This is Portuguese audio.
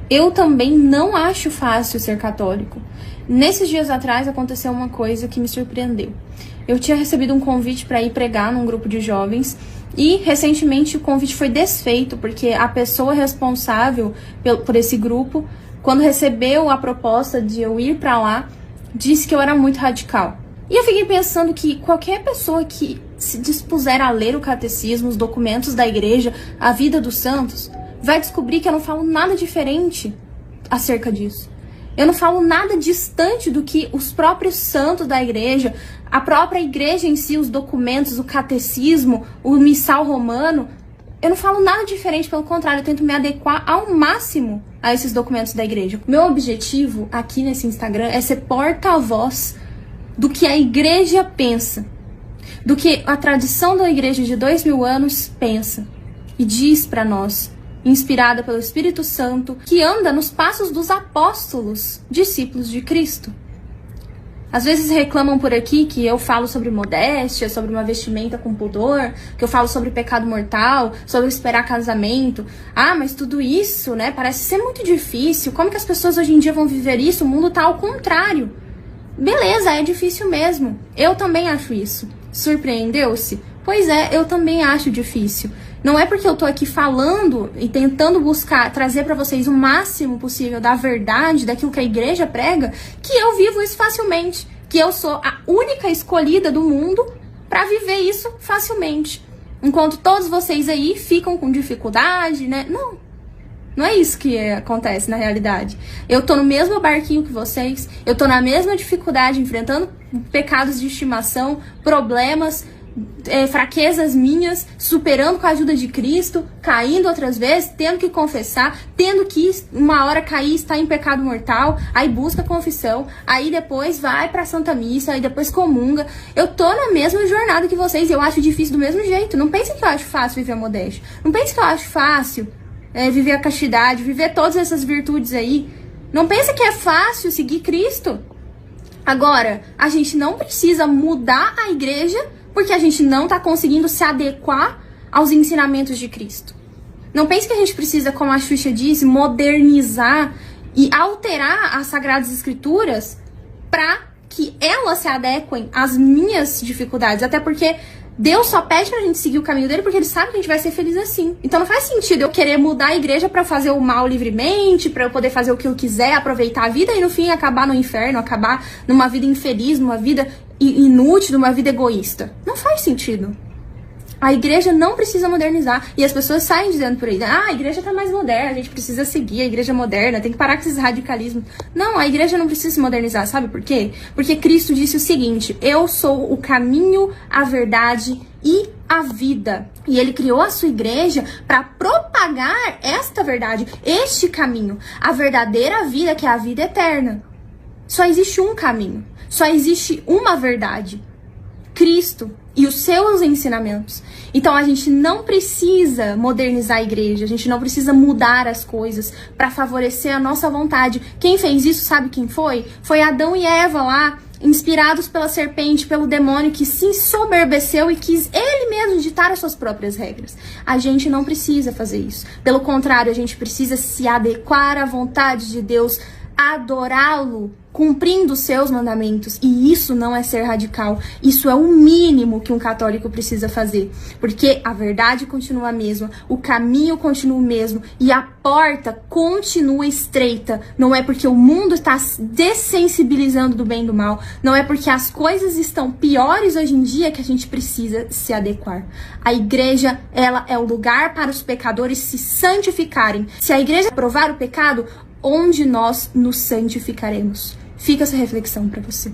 Eu também não acho fácil ser católico. Nesses dias atrás aconteceu uma coisa que me surpreendeu. Eu tinha recebido um convite para ir pregar num grupo de jovens e recentemente o convite foi desfeito porque a pessoa responsável por esse grupo, quando recebeu a proposta de eu ir para lá, disse que eu era muito radical. E eu fiquei pensando que qualquer pessoa que se dispuser a ler o catecismo, os documentos da igreja, a vida dos santos, vai descobrir que eu não falo nada diferente acerca disso. Eu não falo nada distante do que os próprios santos da igreja, a própria igreja em si, os documentos, o catecismo, o missal romano. Eu não falo nada diferente, pelo contrário, eu tento me adequar ao máximo a esses documentos da igreja. Meu objetivo aqui nesse Instagram é ser porta-voz do que a igreja pensa, do que a tradição da igreja de 2000 anos pensa e diz para nós, inspirada pelo Espírito Santo, que anda nos passos dos apóstolos, discípulos de Cristo. Às vezes reclamam por aqui que eu falo sobre modéstia, sobre uma vestimenta com pudor, que eu falo sobre pecado mortal, sobre esperar casamento. Ah, mas tudo isso, né, parece ser muito difícil. Como que as pessoas hoje em dia vão viver isso? O mundo tá ao contrário. Beleza, é difícil mesmo. Eu também acho isso. Surpreendeu-se? Pois é, eu também acho difícil. Não é porque eu tô aqui falando e tentando buscar, trazer pra vocês o máximo possível da verdade, daquilo que a igreja prega, que eu vivo isso facilmente. Que eu sou a única escolhida do mundo pra viver isso facilmente. Enquanto todos vocês aí ficam com dificuldade, né? Não é isso que acontece na realidade. Eu tô no mesmo barquinho que vocês, eu tô na mesma dificuldade, enfrentando pecados de estimação, problemas, fraquezas minhas, superando com a ajuda de Cristo, caindo outras vezes, tendo que confessar, tendo que uma hora cair, estar em pecado mortal, aí busca confissão, aí depois vai pra Santa Missa, aí depois comunga. Eu tô na mesma jornada que vocês e eu acho difícil do mesmo jeito. Não pensem que eu acho fácil viver a modéstia. Não pensem que eu acho fácil viver a castidade, viver todas essas virtudes aí. Não pensa que é fácil seguir Cristo. Agora, a gente não precisa mudar a igreja porque a gente não está conseguindo se adequar aos ensinamentos de Cristo. Não pense que a gente precisa, como a Xuxa disse, modernizar e alterar as Sagradas Escrituras para que elas se adequem às minhas dificuldades. Até porque Deus só pede pra gente seguir o caminho dele porque ele sabe que a gente vai ser feliz assim. Então não faz sentido eu querer mudar a igreja pra fazer o mal livremente, pra eu poder fazer o que eu quiser, aproveitar a vida e no fim acabar no inferno, acabar numa vida infeliz, numa vida inútil, numa vida egoísta. Não faz sentido. A igreja não precisa modernizar. E as pessoas saem dizendo por aí, a igreja tá mais moderna, a gente precisa seguir a igreja moderna, tem que parar com esses radicalismos. Não, a igreja não precisa se modernizar, sabe por quê? Porque Cristo disse o seguinte: eu sou o caminho, a verdade e a vida. E ele criou a sua igreja para propagar esta verdade, este caminho, a verdadeira vida, que é a vida eterna. Só existe um caminho, só existe uma verdade: Cristo e os seus ensinamentos. Então a gente não precisa modernizar a igreja, a gente não precisa mudar as coisas para favorecer a nossa vontade. Quem fez isso, sabe quem foi? Foi Adão e Eva lá, inspirados pela serpente, pelo demônio que se ensoberbeceu e quis ele mesmo ditar as suas próprias regras. A gente não precisa fazer isso. Pelo contrário, a gente precisa se adequar à vontade de Deus, adorá-lo, cumprindo os seus mandamentos. E isso não é ser radical. Isso é o mínimo que um católico precisa fazer. Porque a verdade continua a mesma, o caminho continua o mesmo e a porta continua estreita. Não é porque o mundo está dessensibilizando do bem e do mal, não é porque as coisas estão piores hoje em dia que a gente precisa se adequar. A igreja, ela é o lugar para os pecadores se santificarem. Se a igreja aprovar o pecado, onde nós nos santificaremos? Fica essa reflexão para você.